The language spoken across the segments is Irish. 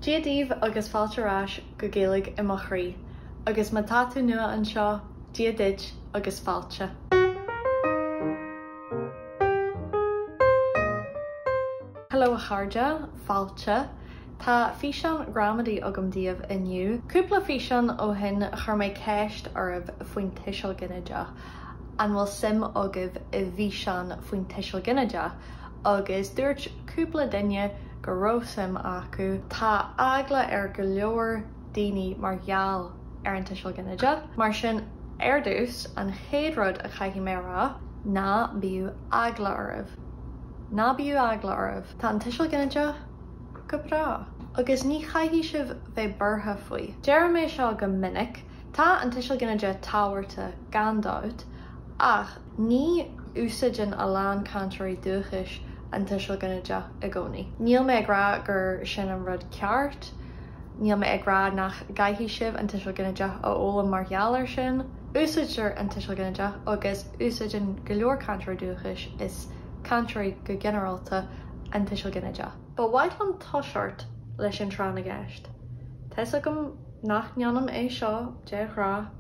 GENITIVE agus fáiltearás go Ghaeilge i mo chroí, agus má tatú nua anseo Ginideach agus fáilte. Hello Ghaeilge, fáilte. Tá físean gramadí agam díobh inniu. Cúpla físean ó hin chur mé ceist arbh faoin Tuiseal Ginideach, an bhfuil sim agah I bhísean faoin Tuiseal Ginideach, agus dúirt cúpla duine go raibh acu tá agla go leor daoine mar gheall an Tuiseal Ginideach, mar sin dús an chéad rud a chaithfí mé rá ná bíú agla arbh. Ná bíú agla arbh. Tá an Tuiseal Ginideach go brá, agus ní chaithfí sibh bheith burtha faoi. Deir mé seo go minic, tá an Tuiseal Ginideach táhairte gandát, ach ní úsáideann a lán cantarí dúchais an Tuiseal Ginideach I gcónaí. Níl mé ag rá gur sin an rud ceart, níl mé ag rá nach gcaithfí sibh an Tuiseal Ginideach ó ólam mar gheall sin, úsáidear an Tuiseal Ginideach agus úsáideann go leor cantarí dúchais is cantarí go generalta an Tuiseal Ginideach. Ba bhaid an toisiart leis an trán na gceist. Tás agam nach neanam é seo de rá,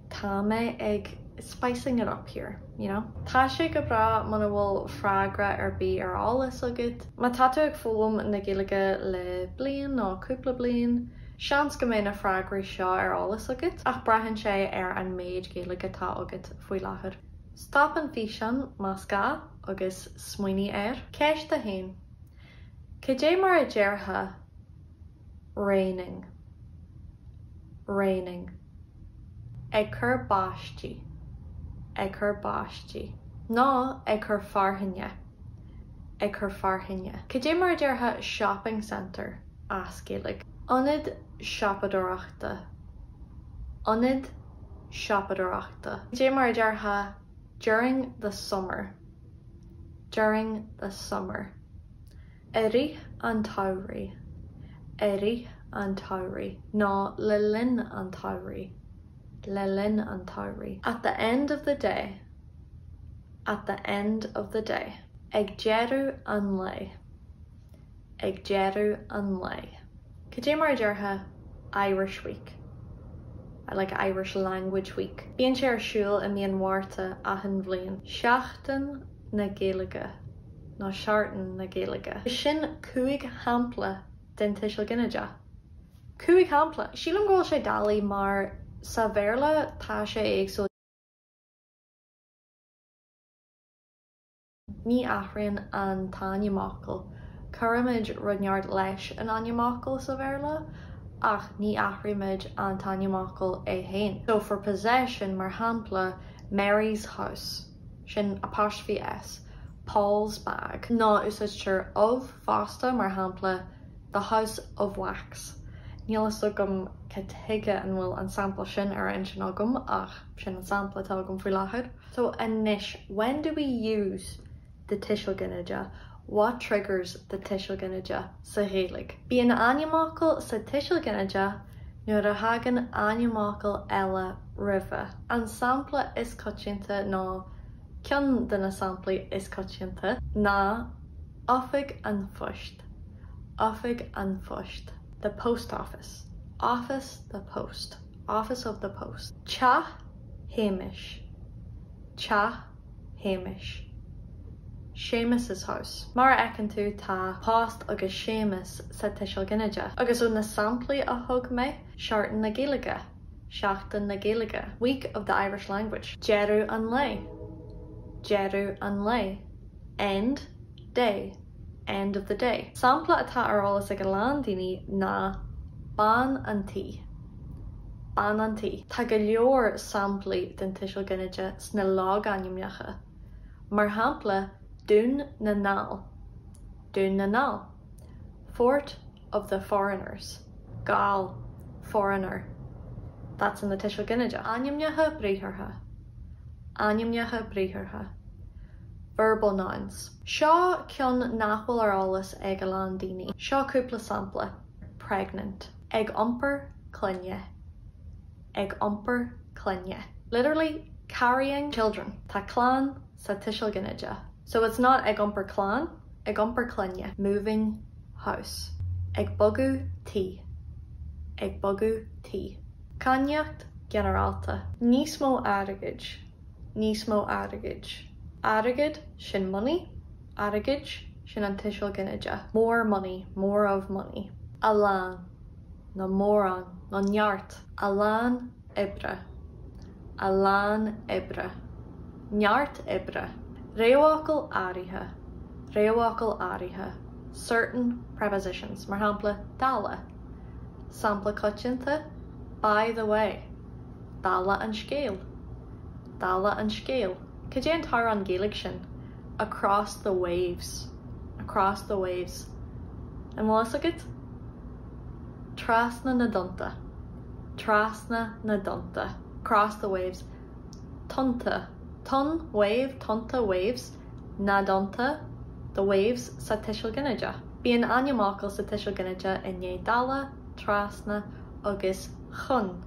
tá mé ag spicing it up here, you know? Tá sé go bra mana bhfuil freagra bí álas agad. Má táú ag fóm na Ghaeilge le blian nó cúpla blian, seans go mé na freagraí seo álas agad, ach braithfinn sé an méid Ghaeilge tá agad faoi láthair. Stop an físean más gá agus smuoine ceist a hain. Cé dé mar a deartha raining, raining. Ag cur báistí, ag cur báistí. Ná ag cur farthainne, ag cur farthainne. Cé dé mar a deartha shopping centre as Ghaeilge. Ionad siopadóireachta, ionad siopadóireachta. Cé dé mar a deartha during the summer, during the summer. Éirí an todhraí, éirí an todhraí. Ná le linn an todhraí, le linn an todhraí. At the end of the day, at the end of the day. Ag dearú an lei, ag dearú an lei. Cé dé mar a deartha Irish Week. I like Irish Language Week. Bíonn sé ar siúl I mbíonn mhárta aithin bhliain. Seachtain na Ghaeilge, ná seartain na Ghaeilge. Sin cúig hampla den Tuiseal Ginideach. Cúig hampla. Sílam ghfuil sé dallaí mar sa bhéarla tá sé éagsúil ní aithríonn an tainneamachal. Curamid rudneart leis an aineamachal sa bhéarla, ach ní aithríomid an tainneamachal é hain. So for possession mar hampla Mary's house, sin apostrophe S, Paul's bag. Ná úsáidtear of fásta mar hampla the house of wax. Níl is agam cé an bhfuil an sample sin ar an sin agam, ach sin an sample tá agam faoi láthair. So anois, when do we use the Tuiseal Ginideach? What triggers the Tuiseal Ginideach sa Ghaeilge? Bí an aineamachal sa Tuiseal Ginideach nuair a hagan aineamachal eile roimhe. An sampla is coitianta ná ceann de na samplaí is coitianta ná oifig an phoist, oifig an phoist. The post office, office the post, office of the post. Cha Hamish, cha Hamish. Seamus's house. Mar echan tú tá post agus Seamus sa Tuiseal Ginideach. Agus ó na samplaí a thug mé, seartain na Ghaeilge, seachtain na Ghaeilge. Week of the Irish language. Dearú an lei, dearú an lei. End, day, end of the day. Sampla atá ar álas ag lán daoine ná ban an tí, ban an tí. Tá go leor samplaí den Tuiseal Ginideach sna lág aineamneacha. Mar hampla dún na nál, dún na nál. Fort of the foreigners, Gael, foreigner. That's in the Tuiseal Ginideach. Aineamneacha bríthirtha, aineamneacha bríthirtha. Verbal nouns. Seo ceann nachbhfuil ar álas ag lán daoine. Seo cúpla sampla. Pregnant. Ag iompar clunne, ag iompar clunne. Literally carrying children. Tá clán sa Tuiseal Ginideach. So it's not ag iompar clán, ag iompar clunne. Moving house, ag bogu tí, ag bogu tí. Cainneacht generalta, níos mó airgid, níos mó airgid. Airgid sin money, airgid sin an Tuiseal Ginideach. More money, more of money. Alán, na móran, na neart. Alán ibre, alán ibre. Neart ibre. Réamhacail áirithe, réamhacail áirithe. Certain prepositions, mar hampla dala. Sampla coitianta, by the way. Dala an scéal, dala an scéal. Could you tar an Ghaeilge sin? Across the waves, across the waves. And what's it? Trasna na dunta, trasna na dunta. Across the waves. Tunta, tun wave, tunta waves. Na dunta, the waves sa Tuiseal Ginideach. Bíonn animacail sa Tuiseal Ginideach in dhé dala, trasna agus chun.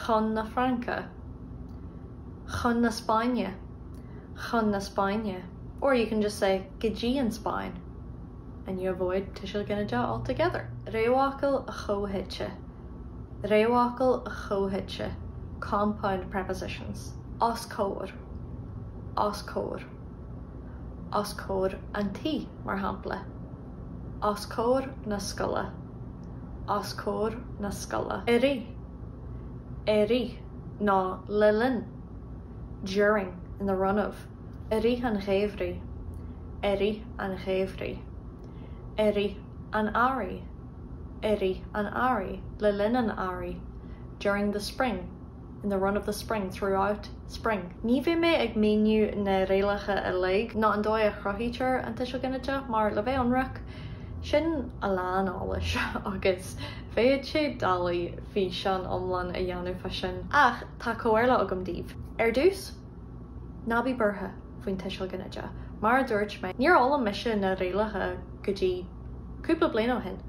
Chun na Franca, chun na Spáine, chun na Spáine. Or you can just say GG in Spain and you avoid Tuiseal Ginideach altogether. Réamhacail a chomhthitse, réamhacail a chomhthitse. Compound prepositions. Oscóir, oscóir, oscóir an tí mar hampla. Oscóir na scoile, oscóir na scoile. Iri, iri, ná lilin. During, in the run of. Iri an ghaobhrí, iri an ghaobhrí. Iri an áirí, iri an áirí. Lilin an áirí. During the spring, in the run of the spring, throughout spring. Ní bhí mé ag míniú na réalacha a laig, ná an dóigh a chrothítear an Tuiseal Ginideach, mar le bheith anrach sin a lán ális agus féad sé dalaí fí sean omlan a dhéanamh fa sin. Ach, tá Comhairle agam díobh. Dús, nábí burtha faoin Tuiseal Ginideach. Mar dúirt mé, níor óla mise na réalacha go dtí cúpla bliain ó hin.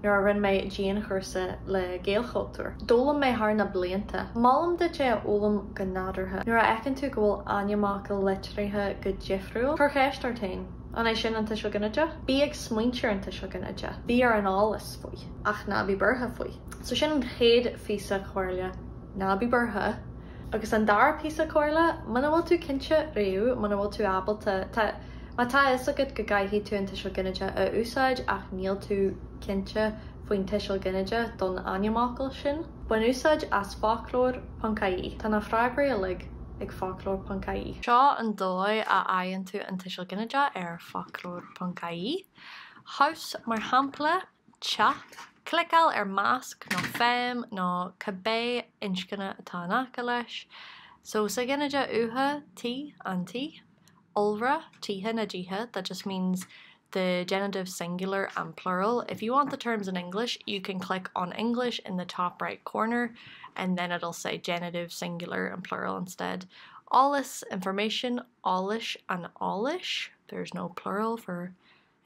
Nuair a rinn mé Jean chuirsa le Ghaeilge. Dólam mé thar na blianta. Málam de sé ólam go nádartha. Nuair a ecann tú go bhfuil animacail litríthe go difriúil, chuchéist ar tain. An é sin an Tuiseal Ginideach. Bí ag smaointear an Tuiseal Ginideach. Bí ar an álas faoi, ach nábí burtha faoi. So sin an chéad físa Comhairle, nábí burtha. Agus an dar písa Comhairle, mana bhfuil tú cinse riú, mana bhfuil tú ábalta. Má tá is agad go gcaithfí tú an Tuiseal Ginideach a úsáid ach níl tú cinse faoin Tuiseal Ginideach don animacail sin. Buin úsáid as focloir.ie. Tá na freigraí a lig ag focloir.ie. Seo an dóigh a aigheann tú an Tuiseal Ginideach ar focloir.ie. House mar hampla, chat. Clicáil ar másc nó féim nó cabbé inscinne atá acha leis. So sa Ginideach uatha, tí an tí. Ulra, tithe na dtithe, that just means the genitive singular and plural. If you want the terms in English, you can click on English in the top right corner and then it'll say genitive singular and plural instead. Allis, information, allish and allish. There's no plural for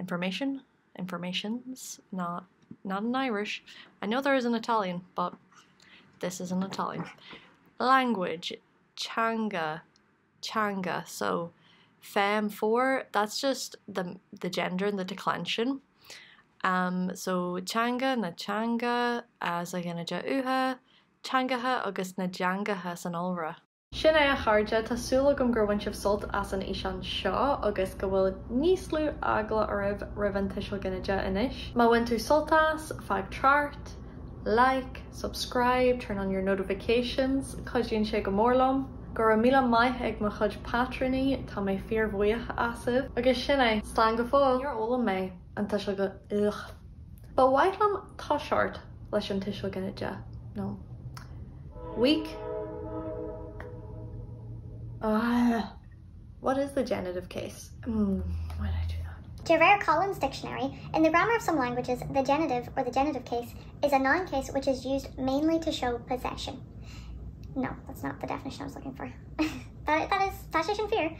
information. Informations, not in Irish. I know there is in Italian, but this is in Italian. Language, changa, changa. So fem for, that's just the gender and the declension. So changa na changa as a Ginideach uatha, changatha agus na jangatha san ulra. Sin é a chairde tásúla gom gur bhain sibh sult as an isan seo agus go bhfuil níos lú agla a ribh an Tuiseal Ginideach inis. Má bhain tú sultas, feadh Tráth, like, subscribe, turn on your notifications, chuidíonn sé go mórlam. Gur míle maith ag mo chud patroní tá mé fíor bhuaithe asibh. Agus sin é, slán go fáil, níor óla mé an Tuiseal go ugh. Ba bhaithlam tá seart leis an Tuiseal Ginideach. No. Week. What is the genitive case? Why did I do that? To Rare Collins Dictionary, in the grammar of some languages, the genitive or the genitive case is a noun case which is used mainly to show possession. No, that's not the definition I was looking for. that is Tasha Fear.